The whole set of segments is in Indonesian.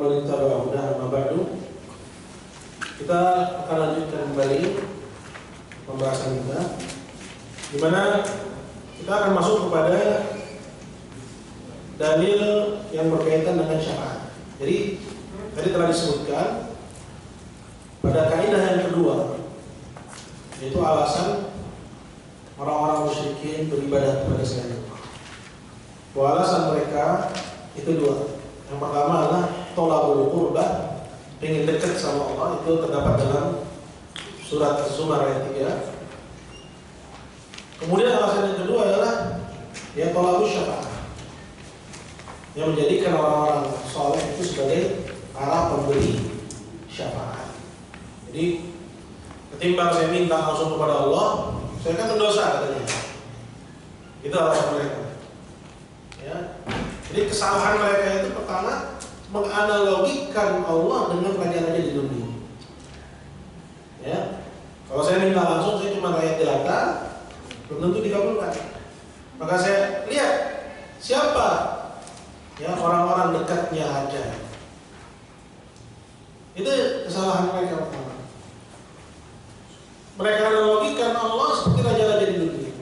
man ittaba'a hudahu amma ba'du. Kita akan lanjutkan kembali pembahasan kita, di mana kita akan masuk kepada dalil yang berkaitan dengan syafaat. Jadi tadi telah disebutkan pada kaidah yang kedua, yaitu alasan orang-orang musyrikin beribadah kepada selain Allah. Alasan mereka itu dua. Yang pertama adalah tolabul qurbah, ingin dekat sama Allah, itu terdapat dalam surat Az-Zumar ayat 3. Kemudian alasan yang kedua adalah ya tolabul syafaat, yang menjadikan orang-orang soleh itu sebagai para pemberi syafaat. Jadi ketimbang saya minta langsung kepada Allah, saya kan berdosa katanya. Itu alasan mereka. Ya. Jadi kesalahan mereka itu pertama menganalogikan Allah dengan raja-raja di dunia. Ya. Kalau saya minta langsung, saya cuma rakyat jelata, belum tentu dikabulkan. Maka saya lihat siapa ya orang-orang dekatnya aja. Itu kesalahan mereka pertama. Mereka analogikan Allah seperti raja-raja di dunia,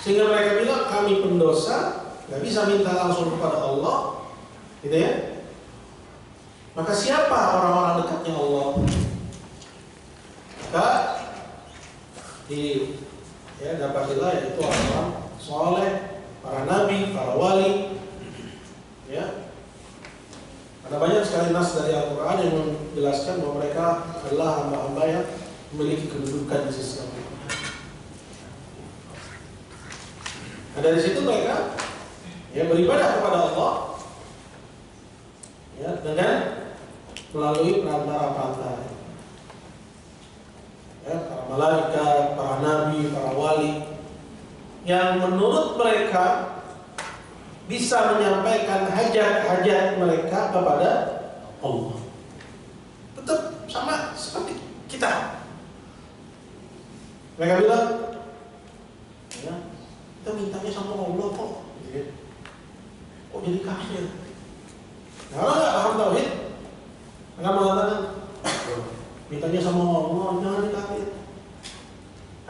sehingga mereka bilang kami pendosa, nggak bisa minta langsung kepada Allah, gitu ya. Maka siapa orang-orang dekatnya Allah? Maka dapatilah yaitu orang-orang soleh, para nabi, para wali, ya. Ada banyak sekali nas dari Al-Quran yang menjelaskan bahwa mereka adalah hamba-hamba yang memiliki kedudukan di sisi Allah. Nah, dari situ mereka ya beribadah kepada Allah ya dengan melalui perantara-perantara. Ya, para malaikat, para nabi, para wali yang menurut mereka bisa menyampaikan hajat-hajat mereka kepada Allah. Tetap sama seperti kita. Mereka bilang, ya, kita mintanya sama Allah kok. Kok jadi kafir? Nah, orang nggak paham tauhid, akan mengatakan, mintanya sama Allah, jangan dikafir.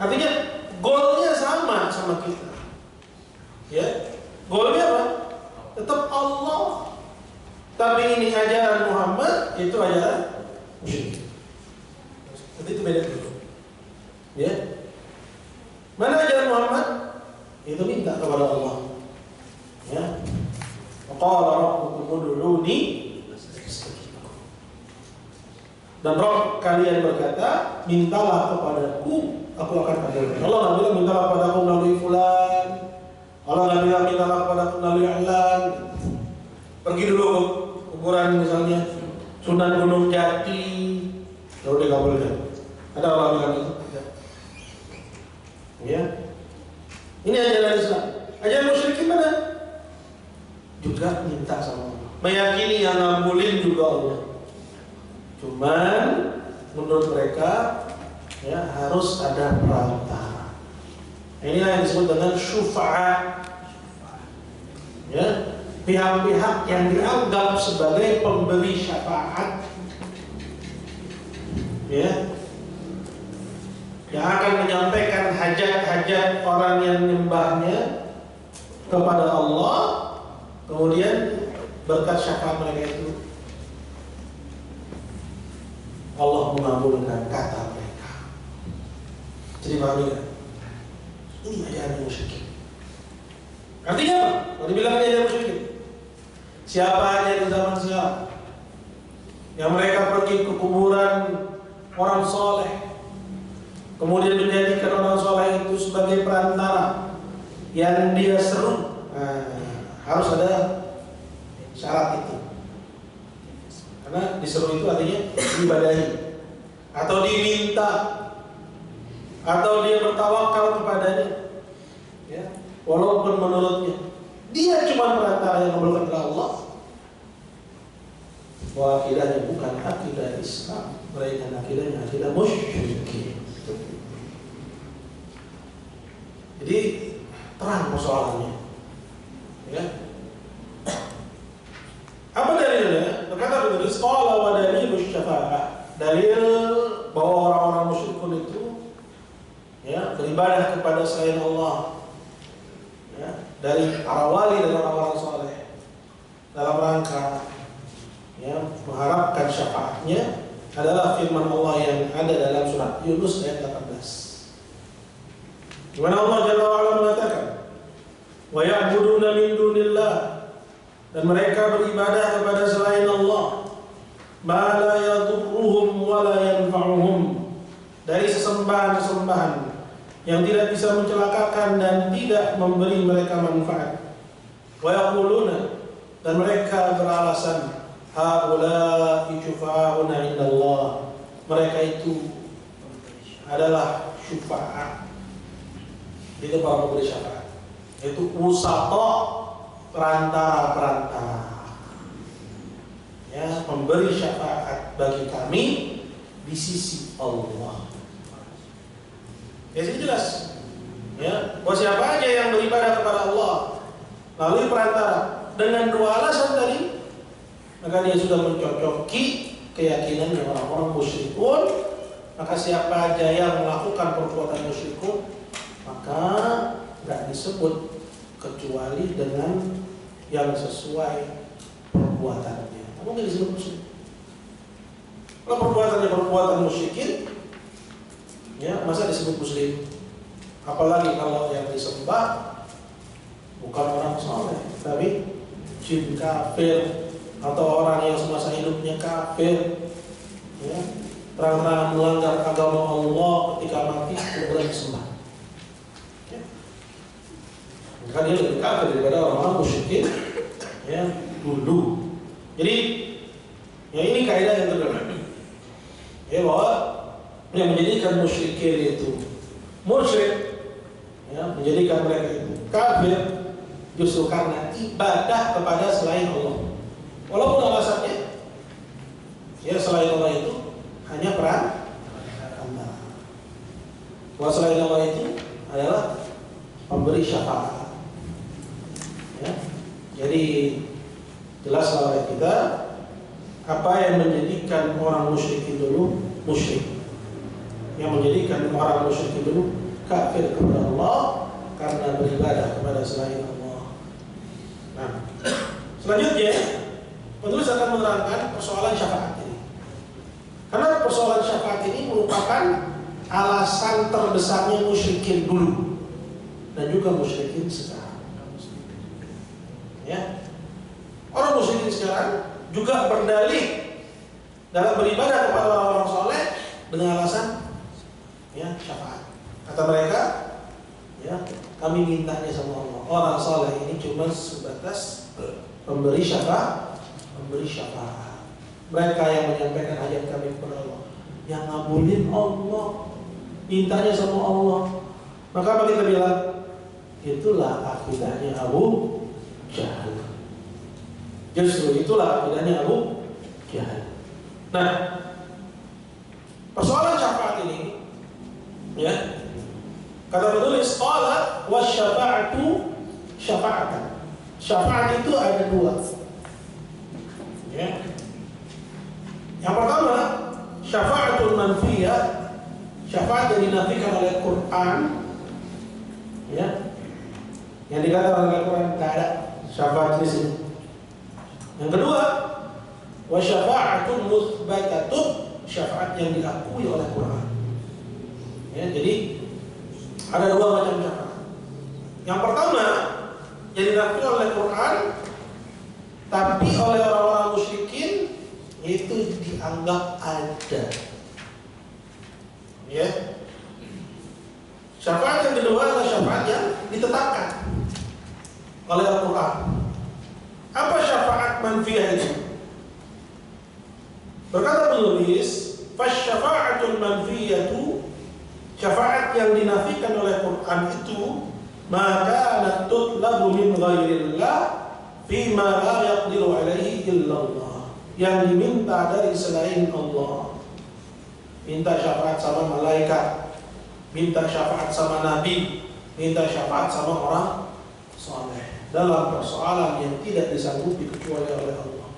Artinya, goalnya sama kita. Ya, goalnya apa? Tetap Allah. Tapi ini ajaran Muhammad, itu ajaran musyrik. Nanti itu beda dulu. Ya. Mana ajaran Muhammad? Itu minta kepada Allah. Ya. Qala rabbukum ud'uni astajib lakum. Dan Rabb kalian berkata, mintalah kepadaku, aku akan kabulkan. Allah nggak bilang mintalah kepadaku melalui fulan. Allah nggak bilang mintalah kepadaku melalui alan. Pergi dulu ke kuburan misalnya Sunan Gunung Jati, lalu dikabulkan. Ada orang bilang itu? Ya. Ini ajaran Islam. Ajaran musyrik mana? Juga minta sama Allah. Meyakini yang ngabulin juga Allah. Cuman menurut mereka ya harus ada perantara. Inilah yang disebut dengan syufa'ah. Ya, pihak-pihak yang dianggap sebagai pemberi syafaat. Ya. Yang akan menyampaikan hajat-hajat orang yang menyembahnya kepada Allah, kemudian berkat syafaat mereka itu Allah mengabulkan kata mereka. Jadi pahami kan? Ini ajaran musyrik. Artinya apa? Kalau dibilang ajaran musyrik, siapa aja di zaman silam yang mereka pergi ke kuburan orang soleh, kemudian menjadikan orang soleh itu sebagai perantara yang dia seru, harus ada syarat itu. Karena diseru itu artinya diibadahi, atau diminta, atau dia bertawakal kepadanya. Ya, walaupun menurutnya dia cuma perantara yang mengabulkan oleh Allah, bahwa akidahnya bukan akidah Islam, melainkan akidahnya akidah musyrik. Jadi terang persoalannya. Ya. Apa dalilnya? Berkata begitu, ditulis qala wa dalilus syafa'ah. Dalil bahwa orang-orang musyrikun itu ya beribadah kepada selain Allah ya, dari para wali dan orang-orang soleh dalam rangka ya mengharapkan syafaatnya adalah firman Allah yang ada dalam surat Yunus ayat 18. Di mana Allah Jalla wa Ala mengatakan, "Wa ya'buduna min dunillah," dan mereka beribadah kepada selain Allah, "ma la yadurruhum wa la yanfa'uhum," dari sesembahan-sesembahan yang tidak bisa mencelakakan dan tidak memberi mereka manfaat. Wa yaquluna, dan mereka beralasan, "haula'i syufa'una indallah," mereka itu adalah syufaat, itu para pemberi syafaat, yaitu usata, perantara-perantara ya, memberi syafaat bagi kami di sisi Allah. Ya, ini jelas ya, bahwa siapa aja yang beribadah kepada Allah melalui perantara dengan dua alasan tadi, maka dia sudah mencocoki keyakinannya orang-orang musyrikun. Maka siapa aja yang melakukan perbuatan musyrikun, maka nggak disebut kecuali dengan yang sesuai perbuatannya. Kamu nggak disebut musyrik. Kalau perbuatannya perbuatan musyrikin, ya masa disebut muslim? Apalagi kalau yang disembah bukan orang soleh, tapi jin kafir atau orang yang semasa hidupnya kafir, ya, terang-terangan melanggar agama Allah, ketika mati kuburan disembah. Ya. Maka dia lebih kafir daripada orang-orang musyrikin ya dulu. Jadi ya ini kaidah yang kedua. Ya bahwa yang menjadikan musyrikin itu musyrik, ya, menjadikan mereka itu kafir justru karena ibadah kepada selain Allah. Walaupun alasannya ya selain Allah itu hanya perantara. Bahwa selain Allah itu adalah pemberi syafaat. Ya. Jadi jelas oleh kita apa yang menjadikan orang musyrikin dulu musyrik, yang menjadikan orang musyrikin dulu kafir kepada Allah karena beribadah kepada selain Allah. Nah, selanjutnya penulis akan menerangkan persoalan syafaat ini, karena persoalan syafaat ini merupakan alasan terbesarnya musyrikin dulu dan juga musyrikin sekarang. Ya, orang musyrikin sekarang juga berdalih dalam beribadah kepada orang-orang soleh dengan alasan ya syafaat. Kata mereka, ya kami mintanya sama Allah. Orang soleh ini cuma sebatas pemberi syafaat, Mereka yang menyampaikan hajat kami kepada Allah, yang ngabulin Allah, mintanya sama Allah. Maka apa kita bilang? Itulah akidahnya Abu Jahal. Justru itulah akidahnya Abu Jahal. Nah, persoalan syafaat ini, ya, kata penulis, qala wasyafa'atu syafa'atan. Syafaat itu ada dua. Ya. Yang pertama, syafa'atul manfiyah, syafaat yang dinafikan oleh Quran, ya, yang dikatakan oleh Quran tidak ada syafaat di sini. Yang kedua, wa syafa'atun muthbatatun, syafaat yang diakui oleh Quran. Ya, jadi ada dua macam syafaat. Yang pertama yang diakui oleh Quran, tapi oleh orang-orang musyrikin itu dianggap ada. Ya. Syafaat yang kedua adalah syafaat yang ditetapkan oleh Al-Quran. Apa syafaat manfiyah itu? Berkata penulis, fasyafa'atul manfiyatu, syafaat yang dinafikan oleh Quran itu, maka tutlabu min ghairillah fima la yaqdiru alaihi illallah, yang diminta dari selain Allah. Minta syafaat sama malaikat, minta syafaat sama nabi, minta syafaat sama orang soleh dalam persoalan yang tidak disanggupi kecuali oleh Allah.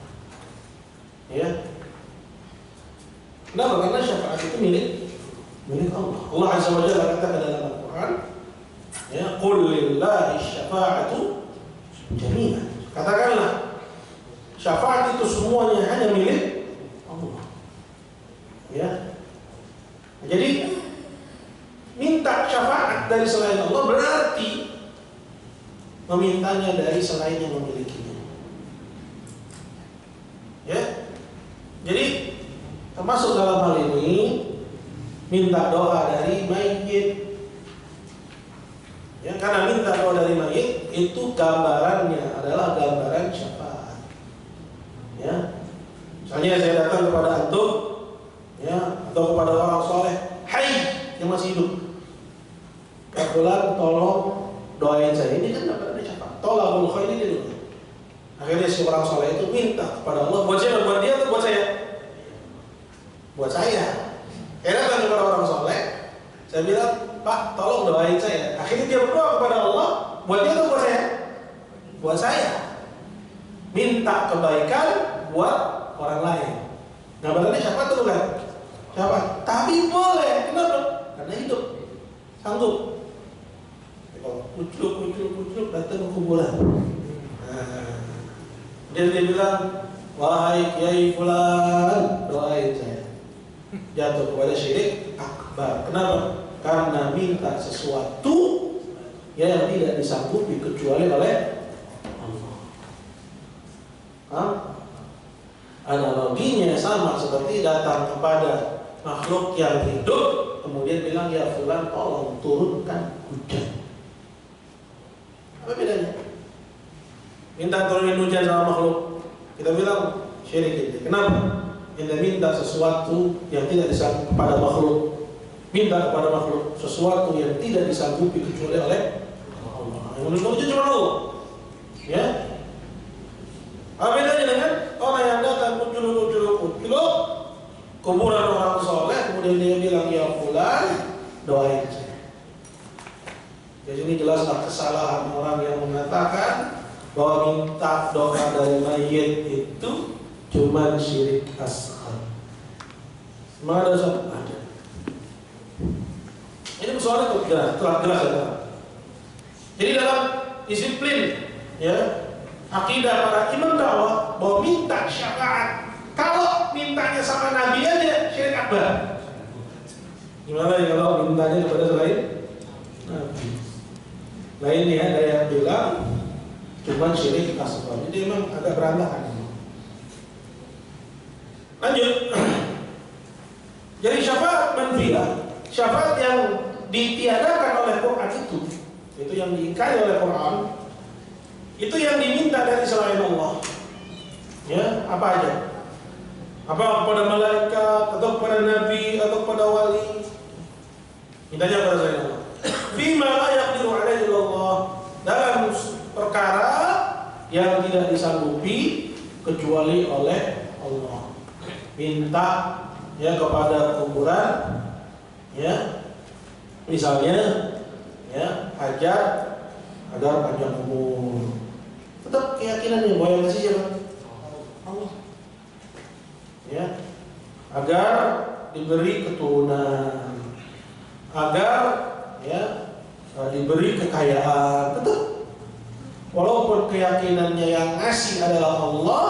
Ya. Kenapa? Karena syafaat itu milik Allah. Allah Azza wa Jalla katakan dalam Al-Quran, ya, qul lillahi syafa'atu jami'an. Katakanlah, syafaat itu semuanya hanya milik Allah. Ya. Jadi minta syafaat dari selain Allah berarti memintanya dari selain yang memilikinya. Ya. Jadi termasuk dalam hal ini minta doa dari mayit. Ya, karena minta doa dari mayit itu gambarannya adalah gambaran syafaat. Ya. Misalnya saya datang kepada antum, ya, atau kepada orang soleh, hai yang masih hidup, kebetulan tolong doain saya. Ini kan gambaran syafaat. Tolabul khairi dulu. Akhirnya si orang soleh itu minta kepada Allah, buat siapa? Buat dia atau buat saya? Buat saya. Karena kan kepada orang soleh, saya bilang, Pak, tolong doain saya. Akhirnya dia berdoa kepada Allah, buat dia atau buat saya? Buat saya. Minta kebaikan buat orang lain. Gambarannya syafaat itu bukan? Syafaat. Tapi boleh. Kenapa? Karena hidup, sanggup. Kalau kucuk datang ke kuburan. Dia bilang, wahai Kiai Fulan, doain saya. Jatuh kepada syirik akbar. Kenapa? Karena minta sesuatu yang tidak disanggupi kecuali oleh Allah. Analoginya sama seperti datang kepada makhluk yang hidup, kemudian bilang, ya Fulan, tolong turunkan hujan. Apa bedanya? Minta turunin hujan sama makhluk, kita bilang syirik itu. Kenapa? Kita minta sesuatu yang tidak disanggupi kepada makhluk, minta kepada makhluk sesuatu yang tidak disanggupi kecuali oleh Allah. Yang menurut itu cuma Allah. Ya. Apa bedanya dengan orang yang datang kucul kuburan orang soleh, kemudian dia bilang, ya Fulan, doain saya. Jadi ini jelaslah kesalahan orang yang mengatakan bahwa minta doa dari mayit itu cuma syirik asghar. Mana ada? Ini persoalan telah jelas ya. Jadi dalam disiplin, ya, akidah para imam dakwah bahwa minta syafaat, kalau mintanya sama Nabi aja syirik akbar. Gimana ya kalau mintanya kepada selain Nabi? Lain ya, ada yang bilang cuma syirik asghar. Jadi memang agak berantakan. Lanjut. Jadi syafaat manfiyah, syafaat yang ditiadakan oleh Quran itu yang diingkari oleh Quran, itu yang diminta dari selain Allah. Ya, apa aja? Apa kepada malaikat atau kepada nabi atau kepada wali? Mintanya kepada selain Allah. Fima la yaqdiru alaihi Allah, dalam perkara yang tidak disanggupi kecuali oleh Allah. Minta ya kepada kuburan, ya, misalnya, ya, hajat agar panjang umur. Tetap keyakinannya bahwa yang ngasih siapa? Allah. Ya, agar diberi keturunan, agar ya diberi kekayaan. Tetap walaupun keyakinannya yang ngasih adalah Allah,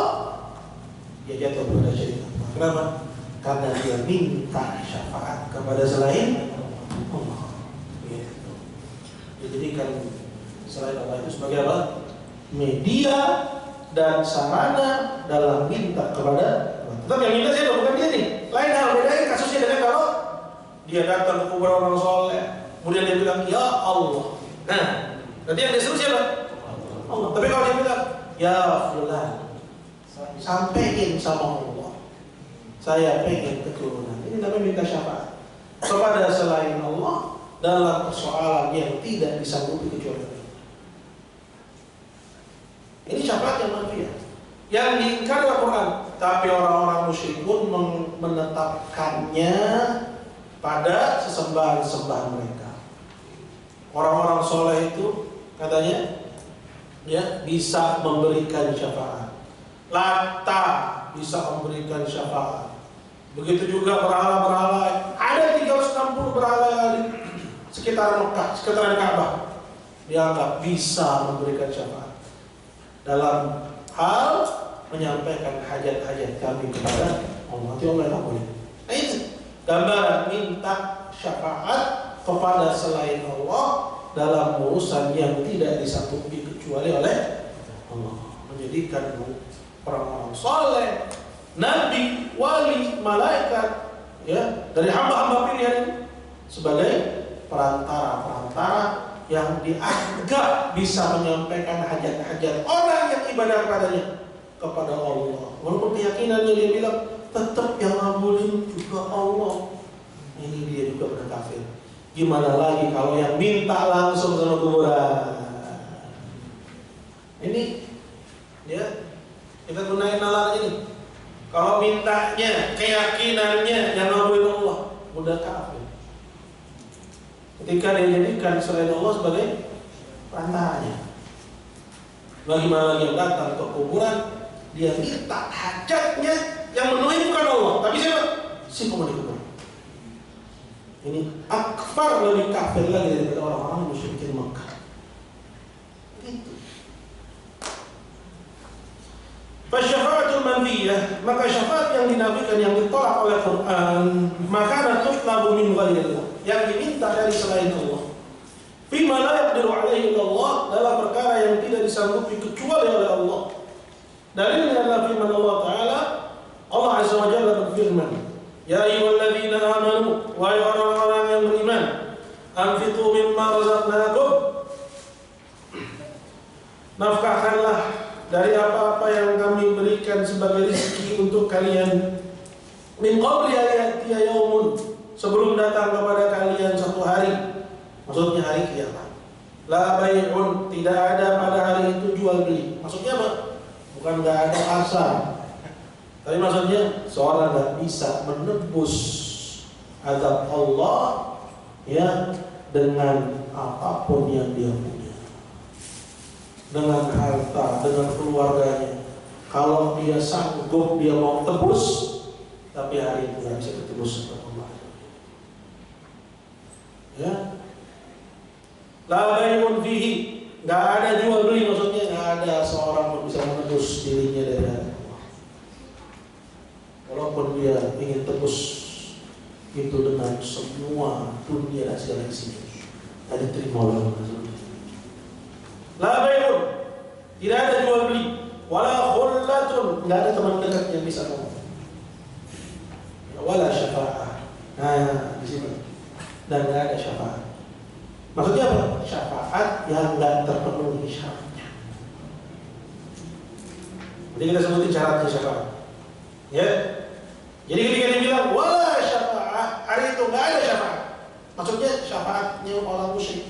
dia jatuh pada syirik. Kenapa? Karena dia minta syafaat kepada selain Allah. Gitu. Dijadikan selain Allah itu sebagai apa? Media dan sarana dalam minta kepada Allah. Tetap yang minta siapa? Bukan dia nih. Lain hal, bedanya kasusnya dengan kalau dia datang ke kuburan orang soleh, kemudian dia bilang, ya Allah. Nah, nanti yang disuruh siapa? Allah. Tapi kalau dia bilang, ya Fulan, sampaikan sama Allah, saya pengen keturunan. Ini namanya minta syafaat kepada selain Allah dalam persoalan yang tidak disanggupi kecuali Allah. Ini syafaat yang manfiyah, yang diingkari Al-Quran. Tapi orang-orang musyrik pun menetapkannya pada sesembahan-sesembahan mereka. Orang-orang soleh itu katanya, ya, bisa memberikan syafaat. Lata bisa memberikan syafaat. Begitu juga berhala-berhala. Ada 360 berhala di sekitar Mekah, sekitaran Ka'bah, dianggap bisa memberikan syafaat dalam hal menyampaikan hajat-hajat kami kepada Allah. Itu Allah yang boleh. Nah, itu gambaran minta syafaat kepada selain Allah dalam urusan yang tidak disanggupi kecuali oleh Allah. Menjadikan orang-orang soleh, nabi, wali, malaikat, ya, dari hamba-hamba pilihan ini sebagai perantara-perantara yang dianggap bisa menyampaikan hajat-hajat orang yang ibadah kepadanya kepada Allah. Walaupun keyakinannya dia bilang tetap yang ngabulin juga Allah. Ini dia juga benar kafir. Gimana lagi kalau yang minta langsung sama kuburan? Ini ya, kita gunain nalar ini. Kalau mintanya, keyakinannya yang ngabulin Allah, udah kafir. Ketika dia jadikan selain Allah sebagai perantaranya. Bagaimana lagi yang datang ke kuburan, dia minta hajatnya yang memenuhi bukan Allah, tapi siapa? Si penghuni kuburan. Ini akbar, lebih kafir lagi daripada orang-orang musyrikin Makkah. Itu. Fasyafa'atul manfiyah, maka syafaat yang dinafikan, yang ditolak oleh Quran, maka tutlabu min ghairillah, yang diminta dari selain Allah. Fima la yaqdiru alaihi illallah, dalam perkara yang tidak disanggupi kecuali oleh Allah. Dalilnya adalah firman Allah Ta'ala. Allah Azza wa Jalla berfirman, ya ayyuhalladzina amanu, wahai orang-orang yang beriman, anfiqu mimma razaqnakum, nafkahkanlah dari apa-apa yang kami berikan sebagai rezeki untuk kalian, min qabli ayatiya yaumun, sebelum datang kepada kalian satu hari, maksudnya hari kiamat. La bai'un, tidak ada pada hari itu jual beli. Maksudnya apa? Bukan nggak ada pasar, tapi maksudnya seorang nggak bisa menebus azab Allah ya dengan apapun yang dia punya, dengan harta, dengan keluarganya. Kalau dia sanggup, dia mau tebus, tapi hari itu nggak bisa ditebus oleh Allah. Ya, la bai'un fihi, nggak ada jual beli, maksudnya nggak ada seorang pun bisa menebus dirinya dari Allah. Walaupun dia ingin tebus itu dengan semua dunia dan segala isinya, tidak diterima oleh Allah. La bai'un, tidak ada jual beli, wala khullatun, nggak ada teman dekat yang bisa ngomong, wala syafa'ah. Nah, di sini, dan nggak ada syafaat. Maksudnya apa? Syafaat yang nggak terpenuhi syaratnya. Jadi kita sebutin syaratnya syafaat. Ya. Jadi ketika dia bilang wala syafaat, hari itu nggak ada syafaat. Maksudnya syafaatnya orang musyrik.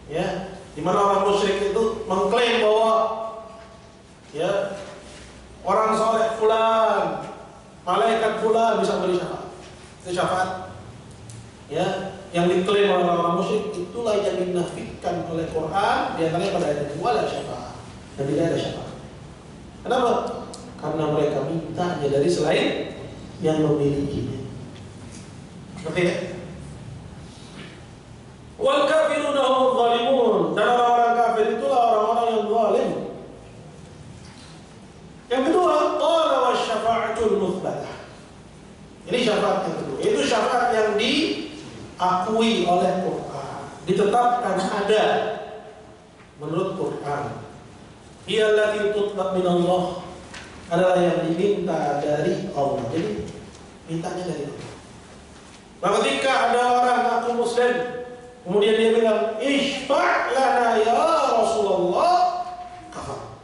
Ya, di mana orang musyrik itu mengklaim bahwa ya orang soleh fulan, malaikat fulan bisa beri syafaat. Itu syafaat. Ya, yang diklaim oleh orang musyrik, itulah yang dinafikan oleh Quran, di antaranya pada ayat wala syafaat, dan tidak ada syafaat. Kenapa? Karena mereka mintanya dari selain yang memilikinya. Ngerti ya? Wal kafiruna humudz zalimun, dan orang-orang kafir itulah orang-orang yang zalim. Yang kedua, qala wasyafa'atul mutsbalah. Ini syafaat yang kedua. Itu syafaat yang diakui oleh Quran, ditetapkan ada menurut Quran. Iyallati tutlab min Allah, adalah yang diminta dari Allah. Jadi mintanya dari Allah. Maka ketika ada orang ngaku muslim, kemudian dia bilang isfa' lana ya Rasulullah, kafar.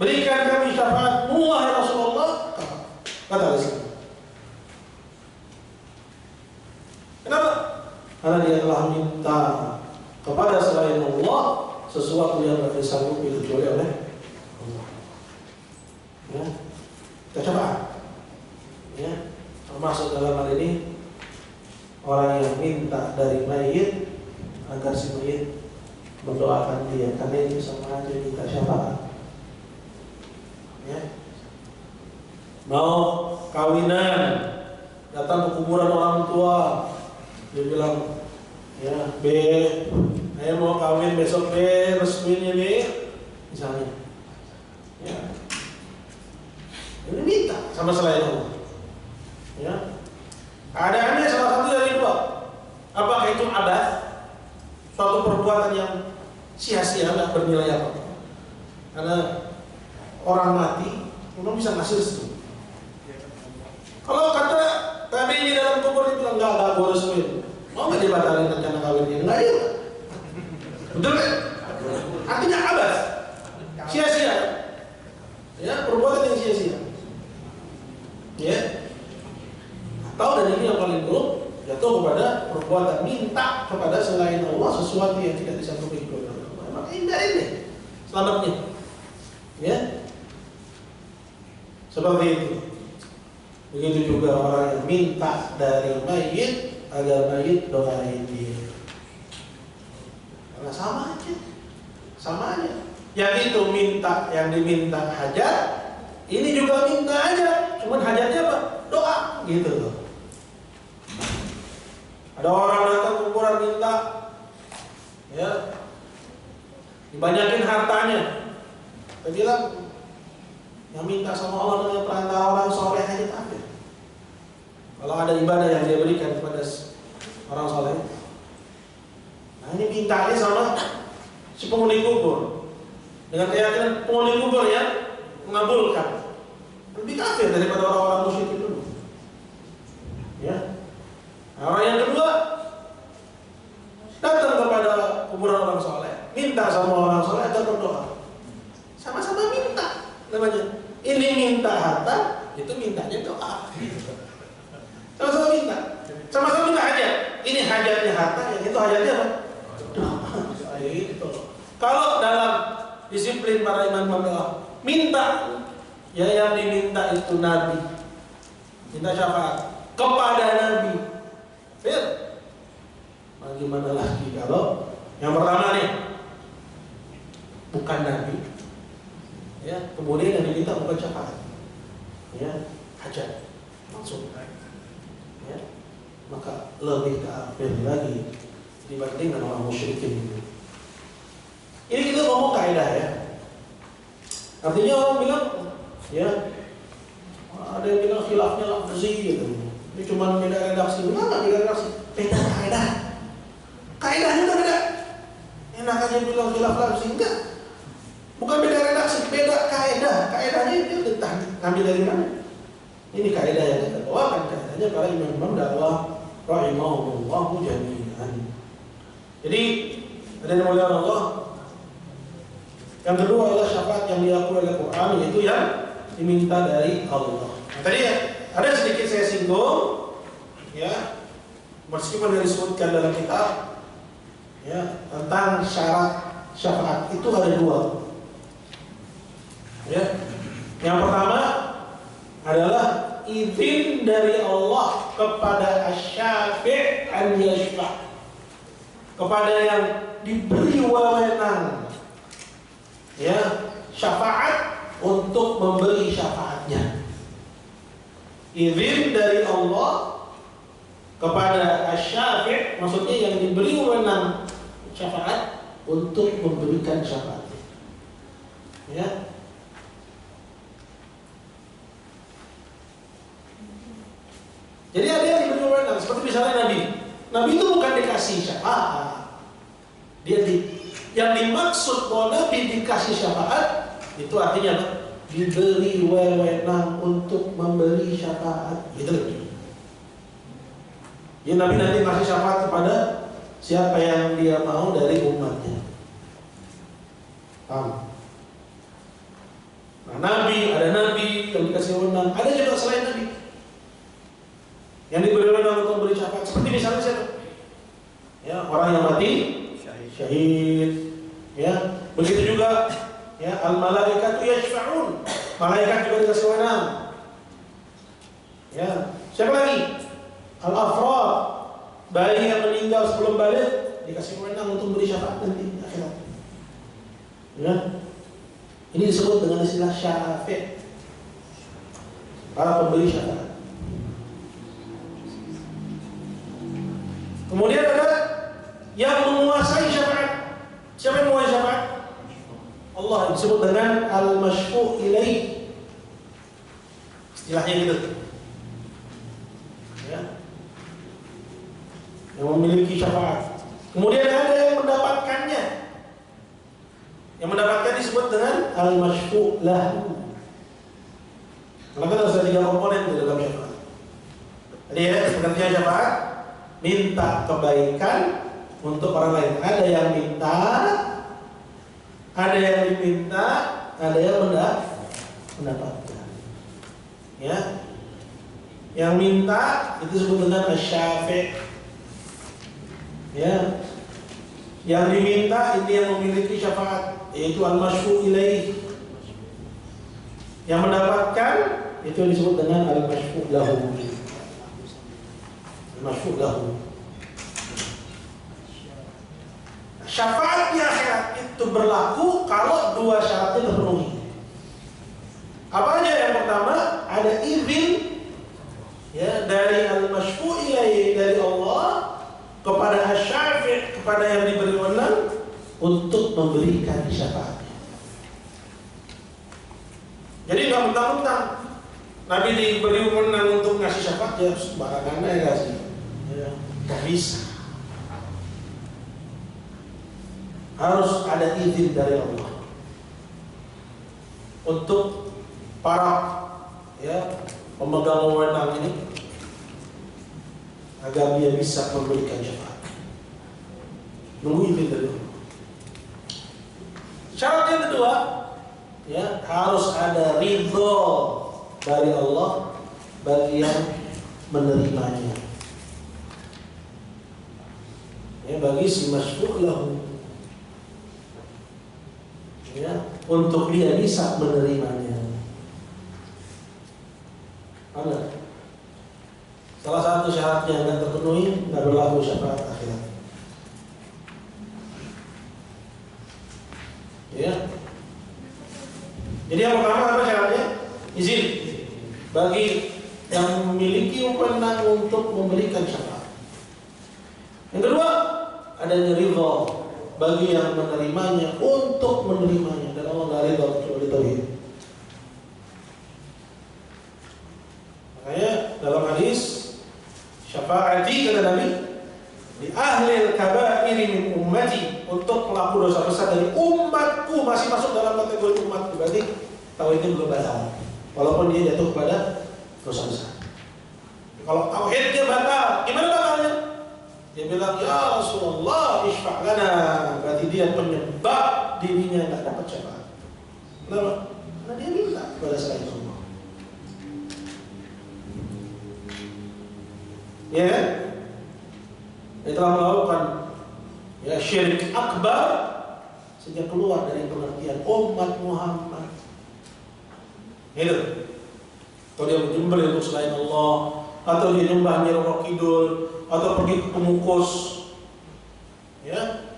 Berikan kami syafaatmu wahai Rasulullah, kafar. Kata Rasul. Kenapa? Karena dia telah minta kepada selain Allah sesuatu yang tidak disanggupi kecuali oleh Allah. Ya, kita coba. Ya, termasuk dalam hal ini orang yang minta dari mayit agar si mayit mendoakan dia, karena ini sama aja minta syafaat. mau kawinan, datang ke kuburan orang tua, dia bilang, ya B, saya mau kawin besok B, resminya B, misalnya, ya, ini minta sama selain Allah, ya, keadaannya salah satu dari dua, apakah itu adat, suatu perbuatan yang sia-sia, nggak bernilai apa, karena orang mati, memang bisa ngasih restu. Kalau kata tadi ini dalam kubur itu bilang nggak boleh restuin, mau nggak dibatalin rencana kawinnya? Nggak ya, betul kan? Artinya abas, sia-sia, ya perbuatan yang sia-sia, ya. Atau dan ini yang paling buruk, jatuh kepada perbuatan minta kepada selain Allah sesuatu yang tidak disanggupi oleh Allah. Maka ini selamatnya, ya. Seperti itu. Begitu juga orang yang minta dari mayit agar mayit doain dia. Karena sama aja. Yang itu minta, yang diminta hajat, ini juga minta aja. Cuman hajatnya apa? Doa, gitu loh. Ada orang datang kuburan minta, ya, dibanyakin hartanya. Dia bilang, yang minta sama Allah dengan perantara orang soleh aja kafir. Kalau ada ibadah yang dia berikan kepada orang soleh, nah ini mintanya sama si penghuni kubur dengan keyakinan penghuni kubur yang mengabulkan, lebih kafir daripada orang-orang musyrik itu dulu. Ya, nah, orang yang kedua datang kepada kuburan orang soleh, minta sama orang soleh agar berdoa, sama-sama minta namanya. Ini minta harta, itu mintanya doa. Sama-sama minta hajat. Ini hajatnya harta, yang itu hajatnya apa? Doa. Gitu. Kalau dalam disiplin para imam doa, minta, ya yang diminta itu Nabi, minta syafaat kepada Nabi. Fir, bagaimana lagi kalau yang pertama nih bukan Nabi? Ya, kemudian yang diminta bukan syafaat, ya, hajat langsung, ya, maka lebih kafir lagi dibandingkan orang musyrikin itu. Ini kita ngomong kaidah ya, artinya orang bilang, ya, ada yang bilang khilafnya lafzi gitu, ini cuma beda redaksi, enggak beda redaksi, beda kaidah, kaidahnya udah beda, enak aja bilang khilaf lafzi, enggak. Bukan beda redaksi, beda kaidah. Kaidahnya itu udah ngambil dari mana? Ini kaidah yang kita bawakan, kaidahnya para imam-imam dakwah rahimahumullahu jami'an. Jadi, ada yang mulia Allah. Yang kedua adalah syafaat yang diakui oleh Quran, yaitu yang diminta dari Allah. Nah, tadi ya, ada sedikit saya singgung, ya, meskipun yang disebutkan dalam kitab, ya, tentang syarat syafaat itu ada dua. Ya. Yang pertama adalah izin dari Allah kepada asy-syafi' an yashfa', kepada yang diberi wewenang, ya, syafaat untuk memberi syafaatnya. Izin dari Allah kepada asy-syafi', maksudnya yang diberi wewenang syafaat untuk memberikan syafaatnya. Ya. Jadi ada yang diberi wewenang, seperti misalnya Nabi itu bukan dikasih syafaat. Yang dimaksud bahwa Nabi dikasih syafaat itu artinya apa? Diberi wewenang untuk memberi syafaat. Gitu. Jadi Nabi nanti kasih syafaat kepada siapa yang dia mau dari umatnya. Paham? Nah, ada Nabi yang dikasih wewenang, ada juga selain Nabi yang diberi wewenang untuk memberi syafaat. Seperti misalnya siapa? Ya, orang yang mati syahid. Ya, begitu juga ya, al-malaikatu yashfa'un. Malaikat juga dikasih wewenang. Ya, siapa lagi? Al-afrad, bayi yang meninggal sebelum balik dikasih wewenang untuk memberi syafaat nanti di akhirat. Ya. Ini disebut dengan istilah syafi'. para pemberi syafaat. Kemudian ada yang menguasai syafaat. Siapa yang menguasai syafaat? Allah, disebut dengan al-masyfu' ilaih. Istilahnya gitu. Ya. Yang memiliki syafaat. Kemudian ada yang mendapatkannya. Yang mendapatkan disebut dengan al-masyfu' lahu. Karena kan harus ada 3 komponen di dalam syafaat. Jadi ya, pengertian syafaat, minta kebaikan untuk orang lain. Ada yang minta, ada yang diminta, ada yang mendapatkan. Ya, yang minta itu disebut dengan asy-syafi'. Ya, yang diminta itu yang memiliki syafaat, yaitu al-masyfu' ilaih. Yang mendapatkan itu disebut dengan al-masyfu' lahu. Al-masyfu' lahu. Syafaat di akhirat itu berlaku kalau 2 syaratnya terpenuhi. Apa aja? Yang pertama, ada izin ya dari al-masyfu' ilaih, dari Allah kepada asy-syafi', kepada yang diberi wewenang untuk memberikan syafaatnya. Jadi nggak mentang-mentang Nabi diberi wewenang untuk ngasih syafaat, ya sembarangan aja kasih. Ya, nggak bisa. Harus ada izin dari Allah untuk para ya pemegang wewenang ini agar dia bisa memberikan syafaat. Nunggu izin dari Allah. Syarat yang kedua, ya harus ada ridho dari Allah bagi yang menerimanya. Ya, bagi si masyfu' lahu. Ya, untuk dia bisa menerimanya. Ada salah satu syaratnya yang terpenuhi, tidak berlaku syafaat akhirat. Ya. Jadi yang pertama apa syaratnya? Izin bagi yang memiliki wewenang untuk memberikan syafaat. Yang kedua, adanya ridha bagi yang menerimanya untuk menerimanya, dan Allah nggak ridha kecuali tauhid. Makanya dalam hadis syafaati kata Nabi di ahli al-kaba'ir min ummati, untuk pelaku dosa besar dari umatku, masih masuk dalam kategori umatku, berarti tauhidnya belum batal walaupun dia jatuh kepada dosa besar. Kalau tauhidnya batal, gimana batalnya? Dia bilang, ya Rasulullah isfa' lana, berarti dia penyebab dirinya tidak dapat syafaat. Kenapa? Karena dia minta kepada selain Allah. Ya, dia telah melakukan ya syirik akbar sehingga keluar dari pengertian umat Muhammad. Gitu. Atau dia menyembelih untuk selain Allah, atau dia nyembah Nyi Roro Kidul, atau pergi ke pemukus, ya,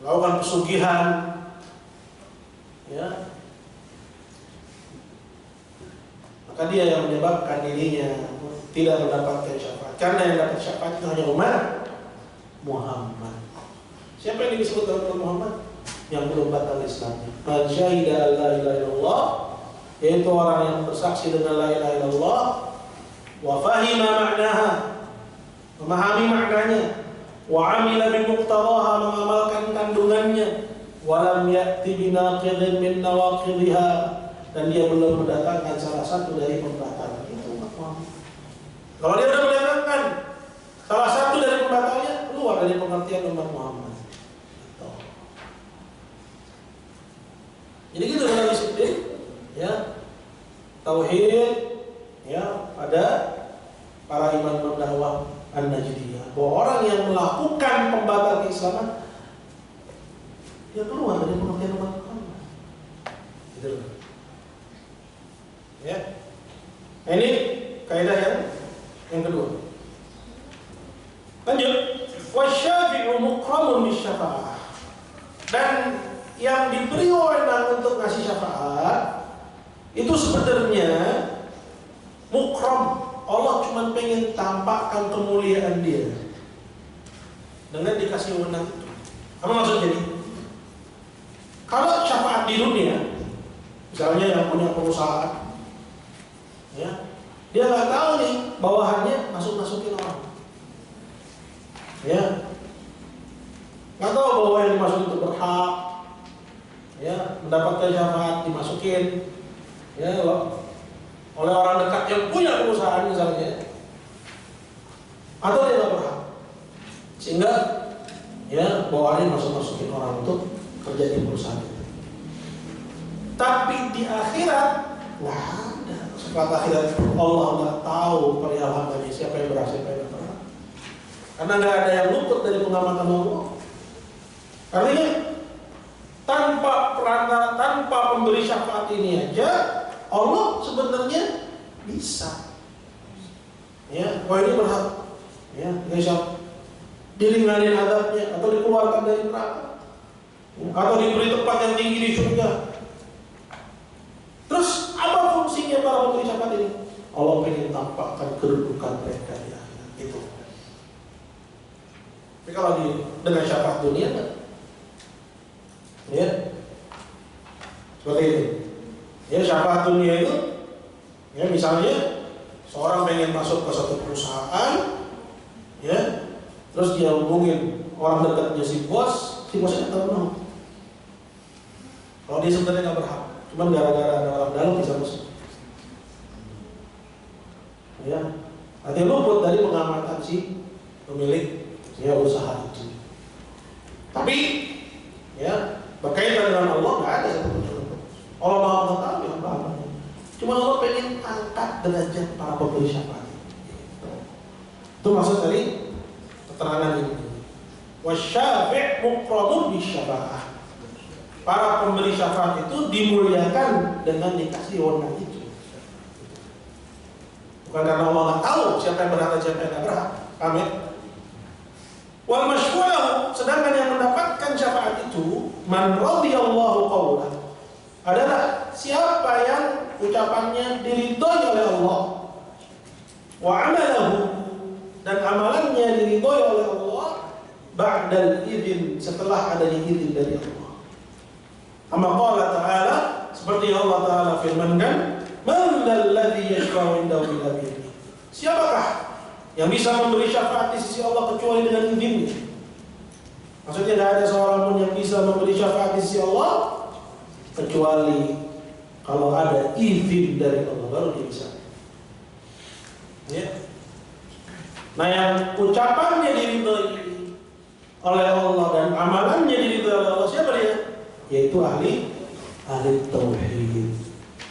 melakukan pesugihan, ya, maka dia yang menyebabkan dirinya tidak mendapatkan syafaat. Karena yang dapat syafaat itu hanya umat Muhammad. Siapa yang disebut dalam umat Muhammad? Yang belum batal Islamnya. Man syahida la ilaha illallah, yaitu orang yang bersaksi dengan la ilaha illallah, wa fahima ma'naha, memahami maknanya, wa amila bi muqtadaha, mengamalkan kandungannya, wa lam ya'ti binaqidin min nawaqidha, dan dia belum mendatangkan salah satu dari pembatal. Itu umat Muhammad. Kalau dia sudah mendatangkan salah satu dari pembatalnya, keluar dari pengertian umat Muhammad. Jadi gitu dalam disiplin, ya, tauhid, ya, ada para imam dakwah An-Najdiyah, bahwa orang yang melakukan pembatal keislaman dia keluar dari pengertian umat Muhammad. Gitu. Ya. Ini kaidah yang kedua. Lanjut, wasyafi'u mukramun bisyafa'ah. Dan yang diberi wewenang untuk ngasih syafaat itu sebenarnya mukram. Allah cuma pengen tampakkan kemuliaan dia dengan dikasih wewenang itu. Apa maksudnya nih? Kalau syafaat di dunia, misalnya yang punya perusahaan, ya, dia nggak tahu nih bawahannya masukin orang, ya, nggak tahu bahwa yang dimasukin itu berhak, ya, mendapatkan syafaat dimasukin, ya, oleh orang dekat yang punya perusahaan misalnya, atau dia nggak berhak, sehingga, ya, bawahannya masukin orang untuk kerja di perusahaan itu. Tapi di akhirat nggak ada. Setelah akhirat Allah nggak tahu perihal hambanya siapa yang berhasil, siapa yang berhasil. Karena nggak ada yang luput dari pengamatan Allah. Artinya tanpa perantara, tanpa pemberi syafaat ini aja Allah sebenarnya bisa. Ya, wah ini berhak. Ya, bisa diringanin adabnya atau dikeluarkan dari neraka. Atau diberi tempat yang tinggi di surga. Terus apa fungsinya para pemberi syafaat ini? Allah ingin tampakkan kedudukan mereka di akhirat itu. Tapi kalau dengan syafaat dunia kan, ya seperti itu. Ya, syafaat dunia itu, ya, misalnya seorang pengen masuk ke satu perusahaan, ya, terus dia hubungin orang dekatnya si bosnya tahu. Kalau dia sebenarnya nggak berhak, cuma gara-gara ada orang dalam bisa masuk. Ya, artinya luput dari pengamatan si pemilik ya usaha itu. Tapi, ya, berkaitan dengan Allah nggak ada satu pun. Allah Maha Mengetahui apa-apanya. Cuma Allah pengen angkat derajat para pemberi syafaat. Itu maksud dari keterangan ini. Wasyafi' muqramun bisyafa'ah. Para pemberi syafaat itu dimuliakan dengan dikasih wewenang itu. Bukan karena Allah nggak tahu siapa yang berhak dan siapa yang nggak berhak. Amin. Wal masyfu'u, sedangkan yang mendapatkan syafaat itu man radhiyallahu qawlah, adalah siapa yang ucapannya diridhoi oleh Allah, wa amalahu, dan amalannya diridhoi oleh Allah, ba'dal idzin, setelah adanya izin dari Allah. Amma qala ta'ala, seperti Allah Ta'ala firmankan, man dzalladzi yashfa'u indahu illa bi'idznih. Siapakah yang bisa memberi syafaat di sisi Allah kecuali dengan izinnya? Maksudnya tidak ada seorang pun yang bisa memberi syafaat di sisi Allah kecuali kalau ada izin dari Allah, baru dia bisa. Ya. Nah, yang ucapannya diridhoi oleh Allah dan amalannya diridhoi oleh Allah, siapa dia? Yaitu ahli tauhid.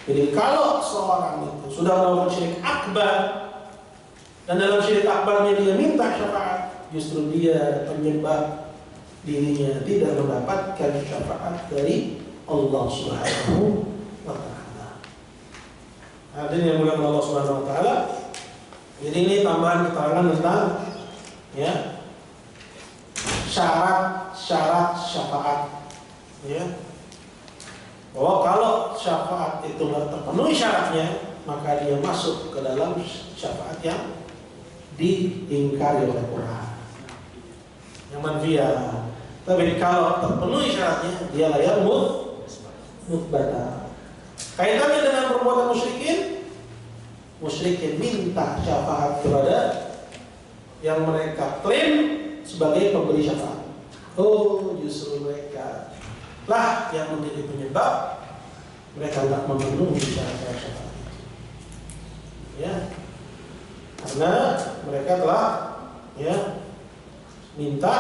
Jadi kalau seorang itu sudah melakukan syirik akbar dan dalam syirik akbarnya dia minta syafaat, justru dia penyebab dirinya tidak mendapatkan syafaat dari Allah Subhanahu wa Ta'ala. Hadirin yang mulia Allah Subhanahu wa Ta'ala. Jadi ini tambahan keterangan tentang, ya, syarat syafaat. Ya, bahwa kalau syafaat itu nggak terpenuhi syaratnya, maka dia masuk ke dalam syafaat yang diingkari oleh Quran, yang manfiyah. Tapi kalau terpenuhi syaratnya, dia layak mutbata. Kaitannya dengan perbuatan musyrikin minta syafaat kepada yang mereka klaim sebagai pemberi syafaat. Oh, justru mereka lah yang menjadi penyebab mereka tidak memenuhi syarat syafaat itu. Ya, karena mereka telah, ya, minta,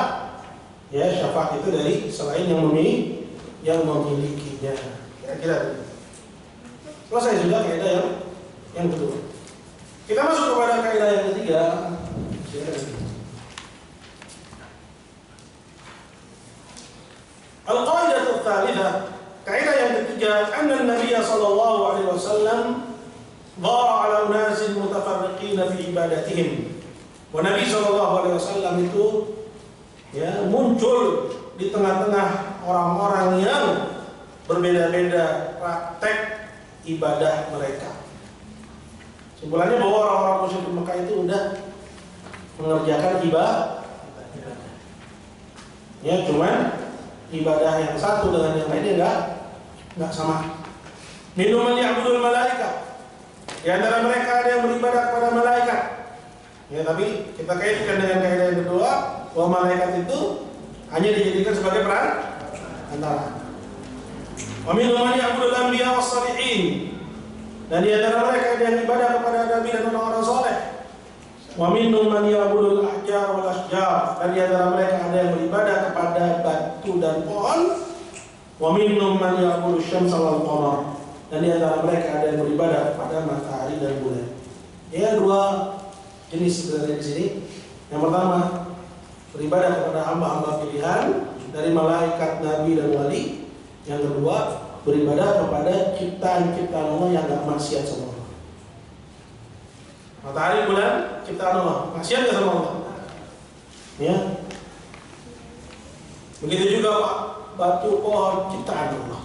ya, syafaat itu dari selain yang memilikinya. Kira-kira selesai sudah kaidah yang kedua. Kita masuk kepada kaidah yang ketiga. Al-qaidah tsalitsah, kaidah yang ketiga, anna Nabi sallallahu alaihi wasallam dhara ala unasin mutafarriqin fi ibadatihim. Wa Nabi sallallahu alaihi wasallam itu, ya, muncul di tengah-tengah orang-orang yang berbeda-beda praktek ibadah mereka. Simpulannya bahwa orang-orang musyrik Mekah itu udah mengerjakan ibadah. Ya, cuman ibadah yang satu dengan yang lainnya enggak sama. Minhum man ya'budul malaikat. Di antara mereka ada yang beribadah kepada malaikat. Ya, tapi kita kaitkan dengan kaidah yang kedua, bahwa malaikat itu hanya dijadikan sebagai perantara. Wa minhum man ya'budul anbiya was shalihin. Dan di antara mereka ada yang ibadah kepada nabi dan orang-orang saleh. Wa minhum man ya'budul ahjar wal ashjar. Dan di antara mereka ada yang beribadah kepada batu dan pohon. Wa minhum man ya'budul syamsa wal qamar. Dan di antara mereka ada yang beribadah kepada matahari dan bulan. Ya, dua jenis sebenarnya di sini. Yang pertama, beribadah kepada hamba-hamba pilihan dari malaikat, nabi dan wali. Yang kedua, beribadah kepada ciptaan-ciptaan Allah yang enggak maksiat sama Allah. Matahari, bulan, ciptaan Allah, maksiat enggak sama Allah? Ya. Begitu juga Pak, batu, pohon, ciptaan Allah.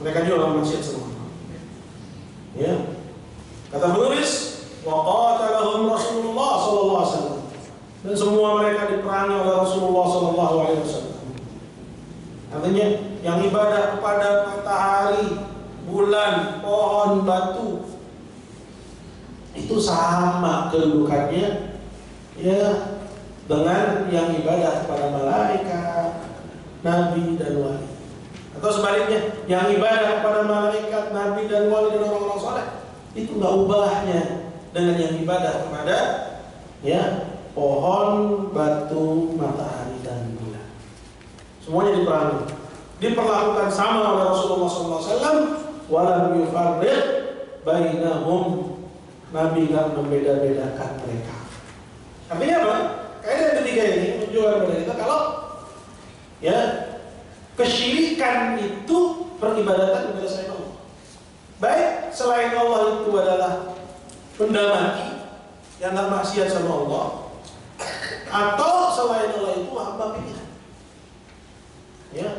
Mereka juga enggak maksiat sama Allah. Ya. Kata penulis, wa qatalahum Rasulullah sallallahu alaihi wasallam. Dan semua mereka diperangi oleh Rasulullah sallallahu alaihi wasallam. Artinya yang ibadah kepada matahari, bulan, pohon, batu itu sama kedudukannya ya dengan yang ibadah kepada malaikat, nabi dan wali. Atau sebaliknya, yang ibadah kepada malaikat, nabi dan wali dan orang-orang saleh itu enggak ubahnya dengan yang ibadah kepada ya pohon, batu, matahari dan bulan. Semuanya diperlakukan sama oleh Rasulullah SAW. Walam yufarriq bainahum. Nabi enggak membeda-bedakan mereka. Artinya apa? Kaidah yang ketiga ini menunjukkan kepada kita kalau ya kesyirikan itu peribadatan kepada selain Allah. Baik selain Allah itu adalah benda mati yang enggak maksiat sama Allah, atau selain Allah itu hamba pilihan. Ya.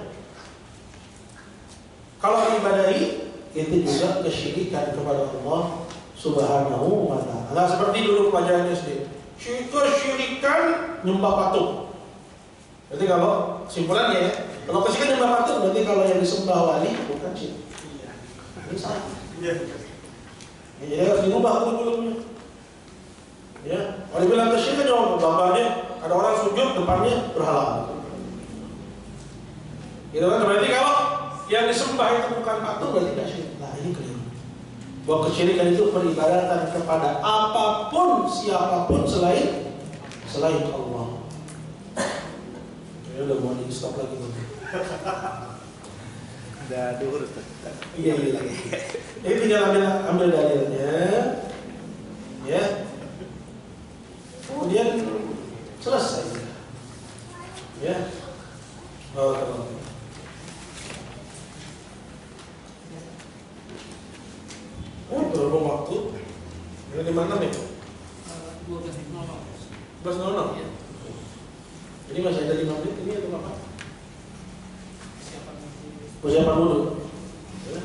Kalau diibadahi itu juga kesyirikan kepada Allah Subhanahu wa ta'ala. Nah, seperti dulu pelajaran SD. Kesyirikan nyembah patung. Berarti kalau simpulannya ya, kalau kesyirikan nyembah patung berarti kalau yang disembah wali bukan syirik. Ini salah. Ya, jadi harus diubah kurikulumnya. Ya, kalau dibilang kesyirikan jangan gambarnya ada orang sujud depannya berhala. Gitu kan? Berarti kalau yang disembah itu bukan patung berarti tidak syirik. Nah, ini keliru. Bahwa kesyirikan itu peribadatan kepada apapun, siapapun selain Allah. Ya udah mau di stop lagi. Udah duhur Ustaz. Iya lagi. Ini tinggal ambil dalilnya. Ya. Kemudian selesai. Ya. Barakallahu. Oh, berapa waktu? Ini di mana nih? 12.00. 12.00? Ya. Jadi masih ada 5 menit ini atau apa? Persiapan dulu. Ya.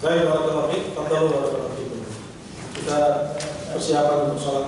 Saya barakallahu fiik, fadhalu barakallahu fiik. Kita persiapan untuk salat